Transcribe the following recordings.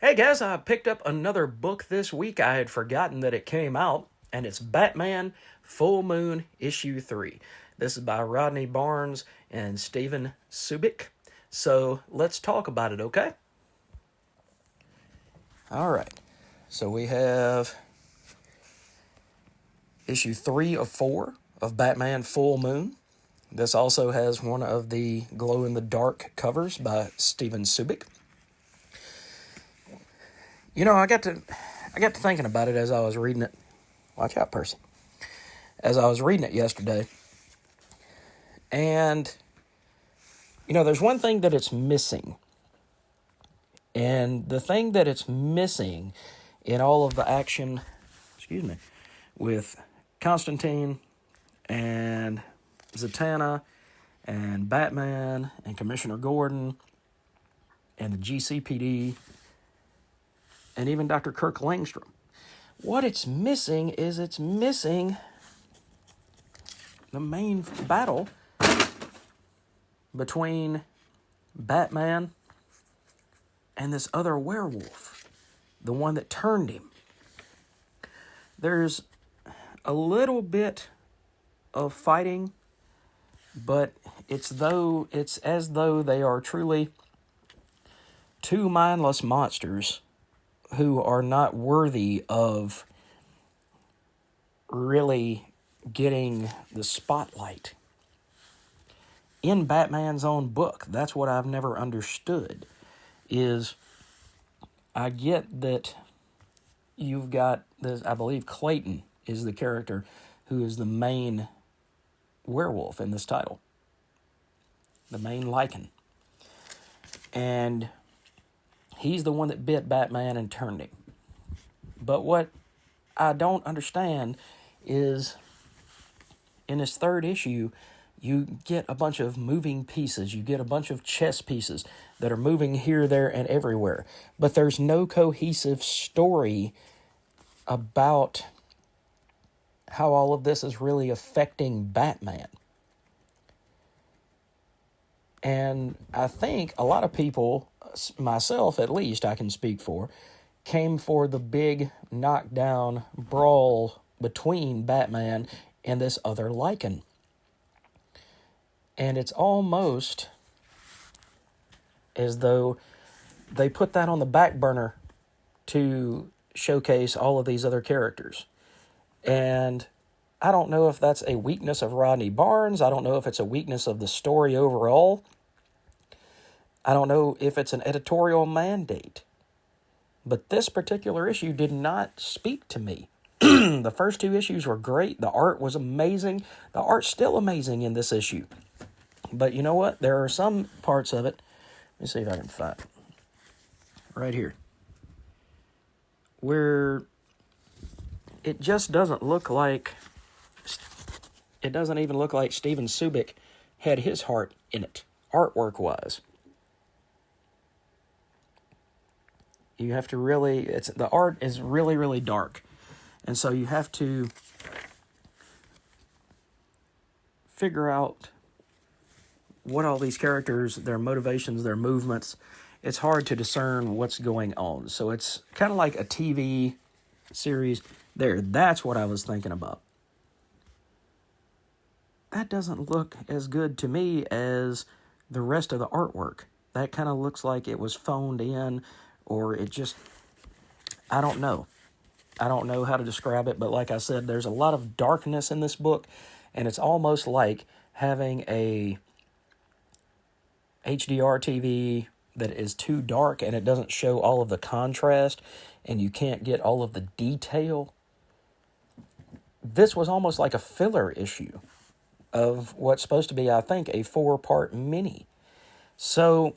Hey guys, I picked up another book this week. I had forgotten that it came out, and it's Batman Full Moon Issue 3. This is by Rodney Barnes and Stevan Subic. So let's talk about it, okay? Alright, so we have issue 3 of 4 of Batman Full Moon. This also has one of the glow-in-the-dark covers by Stevan Subic. You know, I got to thinking about it as I was reading it. Watch out, Percy. As I was reading it yesterday. And, you know, there's one thing that it's missing. And the thing that it's missing in all of the action, with Constantine and Zatanna and Batman and Commissioner Gordon and the GCPD and even Dr. Kirk Langstrom. What it's missing is it's missing the main battle between Batman and this other werewolf, the one that turned him. There's a little bit of fighting, but it's as though they are truly two mindless monsters who are not worthy of really getting the spotlight in Batman's own book. That's what I've never understood, is I get that you've got this, I believe Clayton is the character who is the main werewolf in this title, the main lichen. And he's the one that bit Batman and turned him. But what I don't understand is in this third issue, you get a bunch of moving pieces. You get a bunch of chess pieces that are moving here, there, and everywhere. But there's no cohesive story about how all of this is really affecting Batman. And I think a lot of people, myself at least, I can speak for, came for the big knockdown brawl between Batman and this other lichen. And it's almost as though they put that on the back burner to showcase all of these other characters. And I don't know if that's a weakness of Rodney Barnes. I don't know if it's a weakness of the story overall. I don't know if it's an editorial mandate. But this particular issue did not speak to me. The first two issues were great. The art was amazing. The art's still amazing in this issue. But you know what? There are some parts of it. Let me see if I can find it. Right here. Where it just doesn't look like... It doesn't even look like Stevan Subic had his heart in it, artwork-wise. You have to really... the art is really, really dark. And so you have to figure out what all these characters, their motivations, their movements. It's hard to discern what's going on. So it's kind of like a TV series. There, that's what I was thinking about. That doesn't look as good to me as the rest of the artwork. That kind of looks like it was phoned in, or it just... I don't know. I don't know how to describe it, but like I said, there's a lot of darkness in this book, and it's almost like having a HDR TV that is too dark and it doesn't show all of the contrast, and you can't get all of the detail. This was almost like a filler issue of what's supposed to be, I think, a 4-part mini. So,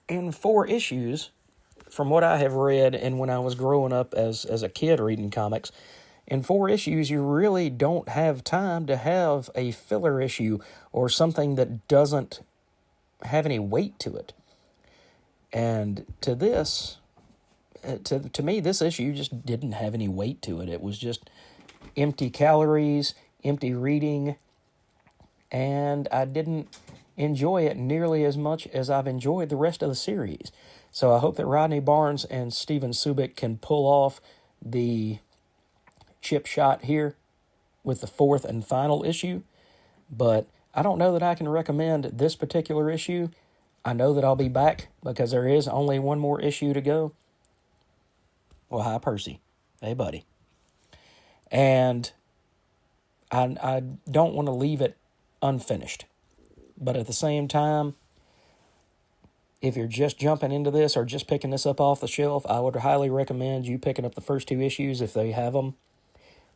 in 4 issues, from what I have read and when I was growing up as a kid reading comics, in 4 issues, you really don't have time to have a filler issue or something that doesn't have any weight to it. And to this, to me, this issue just didn't have any weight to it. It was just empty calories, empty reading, and I didn't enjoy it nearly as much as I've enjoyed the rest of the series. So I hope that Rodney Barnes and Stevan Subic can pull off the chip shot here with the fourth and final issue. But I don't know that I can recommend this particular issue. I know that I'll be back because there is only one more issue to go. Well, hi, Percy. Hey, buddy. And I don't want to leave it unfinished. But at the same time, if you're just jumping into this or just picking this up off the shelf, I would highly recommend you picking up the first two issues if they have them,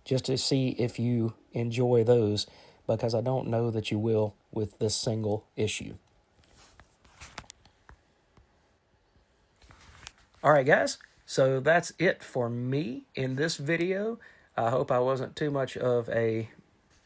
just to see if you enjoy those, because I don't know that you will with this single issue. All right, guys, so that's it for me in this video. I hope I wasn't too much of a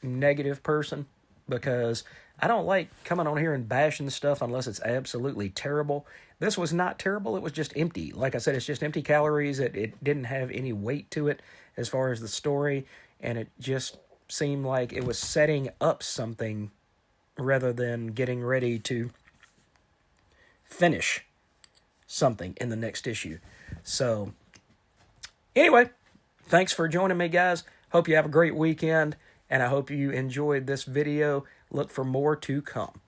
negative person, because I don't like coming on here and bashing stuff unless it's absolutely terrible. This was not terrible. It was just empty. Like I said, it's just empty calories. It didn't have any weight to it as far as the story, and it just seemed like it was setting up something rather than getting ready to finish something in the next issue. So, anyway, thanks for joining me, guys. Hope you have a great weekend, and I hope you enjoyed this video. Look for more to come.